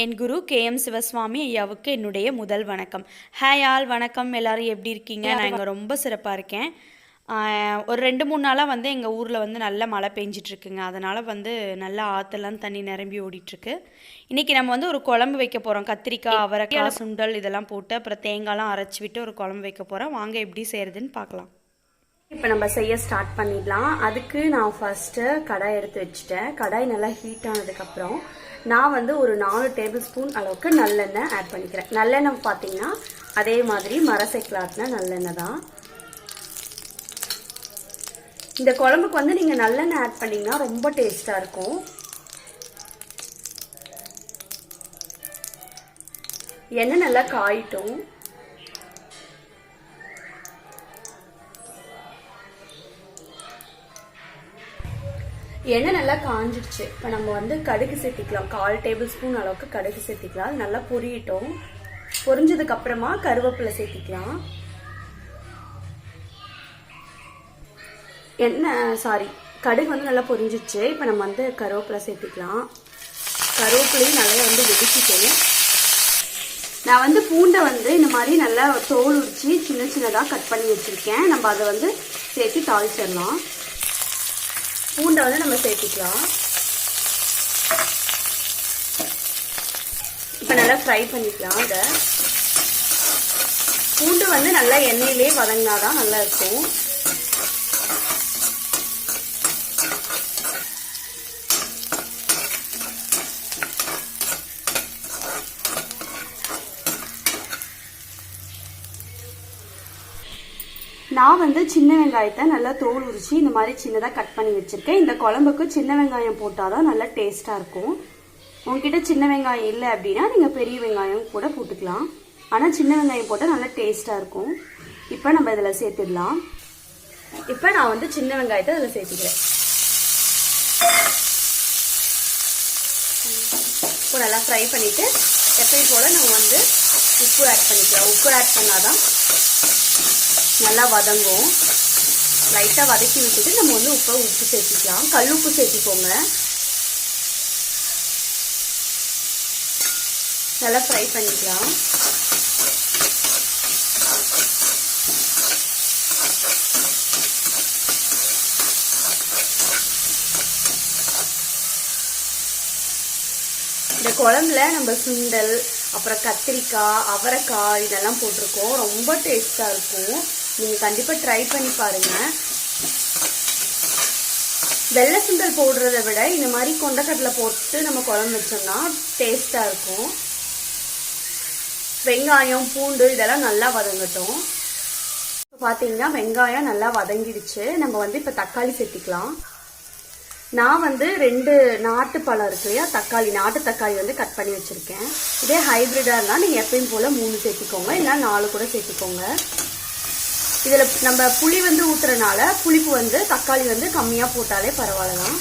என் குரு KM Sivaswamy ஐயாவுக்கு என்னுடைய முதல் வணக்கம். ஹாய் ஆல், வணக்கம். எல்லாரும் எப்படி இருக்கீங்க? நான் இங்கே ரொம்ப சிறப்பாக இருக்கேன். ஒரு 2-3 நாளாக எங்கள் ஊரில் நல்ல மழை பெஞ்சிட்ருக்குங்க. அதனால் நல்லா ஆற்றெல்லாம் தண்ணி நிரம்பி ஓடிட்டுருக்கு. இன்றைக்கி நம்ம ஒரு குழம்பு வைக்க போகிறோம். கத்திரிக்காய், அவரைக்காய், சுண்டல் இதெல்லாம் போட்டு அப்புறம் தேங்காய்லாம் அரைச்சி விட்டு ஒரு குழம்பு வைக்க போகிறோம். வாங்க எப்படி செய்கிறதுன்னு பார்க்கலாம். இப்போ நம்ம செய்ய ஸ்டார்ட் பண்ணிடலாம். அதுக்கு நான் ஃபஸ்ட்டு கடாய் எடுத்து வச்சுட்டேன். கடாய் நல்லா ஹீட் ஆனதுக்கப்புறம் நான் ஒரு 4 டேபிள் ஸ்பூன் அளவுக்கு நல்லெண்ணெய் ஆட் பண்ணிக்கிறேன். நல்லெண்ணெய் பார்த்தீங்கன்னா அதே மாதிரி மரசெக்கில் ஆட்டின நல்லெண்ணெய் தான். இந்த குழம்புக்கு நீங்கள் நல்லெண்ணெய் ஆட் பண்ணிங்கன்னா ரொம்ப டேஸ்ட்டாக இருக்கும். எண்ணெய் நல்லா காயிட்டும். எண்ணெய் நல்லா காஞ்சிடுச்சு. இப்போ நம்ம கடுகு சேர்த்திக்கலாம். 1/4 டேபிள் ஸ்பூன் அளவுக்கு கடுகு சேர்த்திக்கலாம். அது நல்லா பொரியட்டும். பொரிஞ்சதுக்கு அப்புறமா கருவேப்பிலை சேர்த்திக்கலாம். கடுகு நல்லா பொரிஞ்சிடுச்சு. இப்போ நம்ம கருவேப்பிலை சேர்த்திக்கலாம். கருவேப்பிலையும் நல்லா வெடிச்சிட்டேன். நான் பூண்டை இந்த மாதிரி நல்லா தோல் உரிச்சு சின்ன சின்னதாக கட் பண்ணி வச்சிருக்கேன். நம்ம அதை சேர்த்து தாளிச்சிடலாம். பூண்டை நம்ம சேர்த்திக்கலாம். இப்போ நல்லா ஃப்ரை பண்ணிக்கலாம். இதை பூண்டு நல்லா எண்ணெயிலே வதங்கினாதான் நல்லா இருக்கும். நான் சின்ன வெங்காயத்தை நல்லா தோல் உரிச்சு இந்த மாதிரி சின்னதாக கட் பண்ணி வச்சுருக்கேன். இந்த குழம்புக்கு சின்ன வெங்காயம் போட்டால் தான் நல்லா டேஸ்ட்டாக இருக்கும். உங்ககிட்ட சின்ன வெங்காயம் இல்லை அப்படின்னா நீங்கள் பெரிய வெங்காயம் கூட போட்டுக்கலாம். ஆனால் சின்ன வெங்காயம் போட்டால் நல்லா டேஸ்ட்டாக இருக்கும். இப்போ நம்ம இதில் சேர்த்துடலாம். இப்போ நான் சின்ன வெங்காயத்தை இதில் சேர்த்துக்கிறேன். இப்போ நல்லா ஃப்ரை பண்ணிவிட்டு எப்பயும் போல் நம்ம உப்பு ஆட் பண்ணிக்கலாம். உப்பு ஆட் பண்ணாதான் நல்லா வதங்கும். லைட்டாக வதக்கி விட்டுட்டு நம்ம உப்பு சேர்த்திக்கலாம். கல் உப்பு சேர்த்திக்கோங்க. நல்லா ஃப்ரை பண்ணிக்கலாம். இந்த குழம்புல நம்ம சுண்டல், அப்புறம் கத்திரிக்காய், அவரைக்காய் இதெல்லாம் போட்டிருக்கோம். ரொம்ப டேஸ்டாக இருக்கும். நீங்கள் கண்டிப்பாக ட்ரை பண்ணி பாருங்கள். வெள்ளை சுண்டல் போடுறத விட இந்த மாதிரி கொண்டக்கடலை போட்டு நம்ம குழம்பு வச்சோம்னா டேஸ்டாக இருக்கும். வெங்காயம், பூண்டு இதெல்லாம் நல்லா வதங்கட்டும். இப்போ பார்த்தீங்கன்னா வெங்காயம் நல்லா வதங்கிடுச்சு. நம்ம இப்போ தக்காளி சேர்த்திக்கலாம். நான் 2 நாட்டு பழம் இருக்கு இல்லையா, தக்காளி, நாட்டு தக்காளி கட் பண்ணி வச்சுருக்கேன். இதே ஹைப்ரிடாக இருந்தால் நீங்கள் எப்பயும் போல் 3 சேர்த்திக்கோங்க, இல்லை 4 கூட சேர்த்திக்கோங்க. இதில் நம்ம புளி ஊற்றுறனால புளிப்பு தக்காளி கம்மியாக போட்டாலே பரவாயில்லதான்.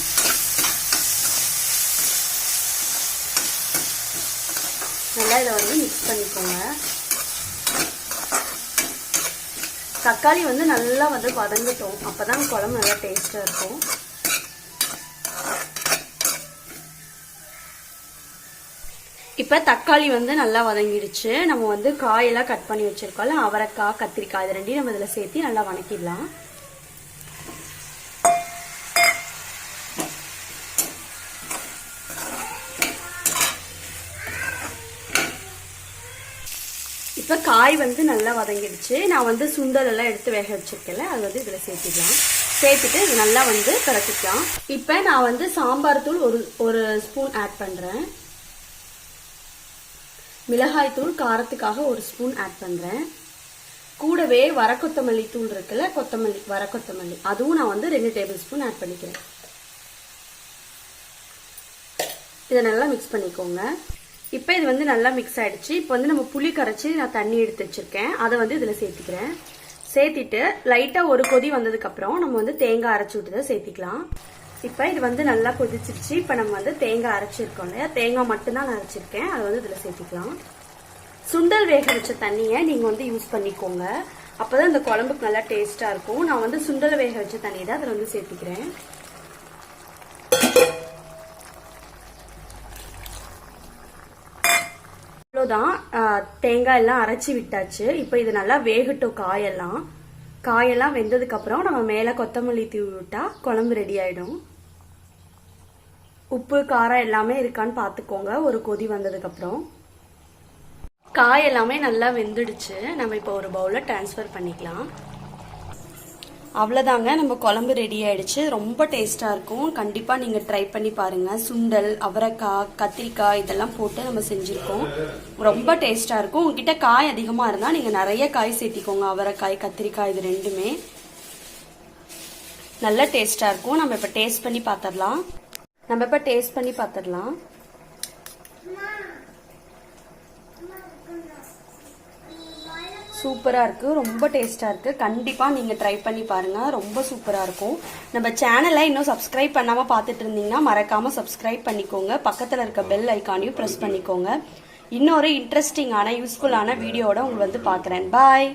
நல்லா இதை மிக்ஸ் பண்ணிக்கோங்க. தக்காளி நல்லா வதங்கட்டும். அப்போ தான் குழம்பு நல்லா டேஸ்ட்டாக இருக்கும். இப்போ தக்காளி நல்லா வதங்கிடுச்சு. நம்ம காயெல்லாம் கட் பண்ணி வச்சிருக்கோம்ல, அவரைக்காய், கத்திரிக்காய், இது ரெண்டையும் நம்ம இதில் சேர்த்து நல்லா வதக்கிடலாம். இப்போ காய் நல்லா வதங்கிடுச்சு. நான் சுண்டல் எல்லாம் எடுத்து வேக வச்சிருக்கேன்ல, அது இதில் சேர்த்திடலாம். சேர்த்துட்டு இது நல்லா கலக்கிக்கலாம். இப்போ நான் சாம்பார் தூள் ஒரு ஸ்பூன் ஆட் பண்ணுறேன். மிளகாய் தூள் காரத்துக்காக 1 ஸ்பூன் ஆட் பண்ணுறேன். கூடவே வரக்கொத்தமல்லி தூள் இருக்குல்ல, வரக்கொத்தமல்லி அதுவும் நான் 2 டேபிள் ஸ்பூன் ஆட் பண்ணிக்கிறேன். இதை நல்லா மிக்ஸ் பண்ணிக்கோங்க. இப்போ இது நல்லா மிக்ஸ் ஆயிடுச்சு. இப்போ நம்ம புளி கரைச்சி நான் தண்ணி எடுத்து வச்சிருக்கேன். அதை இதில் சேர்த்திக்கிறேன். சேர்த்திட்டு லைட்டாக ஒரு கொதி வந்ததுக்கப்புறம் நம்ம தேங்காய் அரைச்சி விட்டு சேர்த்திக்கலாம். இப்போ இது நல்லா கொதிச்சிருச்சு. இப்போ நம்ம தேங்காய் அரைச்சிருக்கோம் இல்லையா, தேங்காய் மட்டும்தான் நான் அரைச்சிருக்கேன். அதை இதில் சேர்த்திக்கலாம். சுண்டல் வேக வச்ச தண்ணியை நீங்கள் யூஸ் பண்ணிக்கோங்க. அப்போ தான் இந்த குழம்புக்கு நல்லா டேஸ்ட்டாக இருக்கும். நான் சுண்டல் வேக வச்ச தண்ணி தான் அதில் சேர்த்திக்கிறேன். இவ்வளோதான். தேங்காய் எல்லாம் அரைச்சி விட்டாச்சு. இப்போ இது நல்லா வேகட்டும். காயெல்லாம் வெந்ததுக்கு அப்புறம் நம்ம மேலே கொத்தமல்லி தூவி விட்டா குழம்பு ரெடி ஆயிடும். உப்பு காரம் எல்லாமே இருக்கான்னு பார்த்துக்கோங்க ஒரு கொதி வந்ததுக்கு அப்புறம். காய் எல்லாமே நல்லா வெந்துடுச்சு. நம்ம இப்போ ஒரு பவுலில் ட்ரான்ஸ்ஃபர் பண்ணிக்கலாம். அவ்வளோதாங்க, நம்ம குழம்பு ரெடி ஆயிடுச்சு. ரொம்ப டேஸ்ட்டாக இருக்கும். கண்டிப்பாக நீங்கள் ட்ரை பண்ணி பாருங்கள். சுண்டல், அவரைக்காய், கத்திரிக்காய் இதெல்லாம் போட்டு நம்ம செஞ்சுருக்கோம். ரொம்ப டேஸ்ட்டாக இருக்கும். உங்ககிட்ட காய் அதிகமாக இருந்தால் நீங்கள் நிறைய காய் சேர்த்திக்கோங்க. அவரைக்காய், கத்திரிக்காய் இது ரெண்டுமே நல்ல டேஸ்ட்டாக இருக்கும். நம்ம இப்போ டேஸ்ட் பண்ணி பார்த்துடலாம். சூப்பராக இருக்குது. ரொம்ப டேஸ்ட்டாக இருக்குது. கண்டிப்பாக நீங்கள் ட்ரை பண்ணி பாருங்கள். ரொம்ப சூப்பராக இருக்கும். நம்ம சேனலை இன்னும் சப்ஸ்கிரைப் பண்ணாமல் பார்த்துட்டு இருந்தீங்கன்னா மறக்காமல் சப்ஸ்கிரைப் பண்ணிக்கோங்க. பக்கத்தில் இருக்க பெல் ஐக்கானையும் ப்ரெஸ் பண்ணிக்கோங்க. இன்னொரு இன்ட்ரெஸ்டிங்கான யூஸ்ஃபுல்லான வீடியோவோட உங்களை வந்து பார்க்குறேன். பாய்.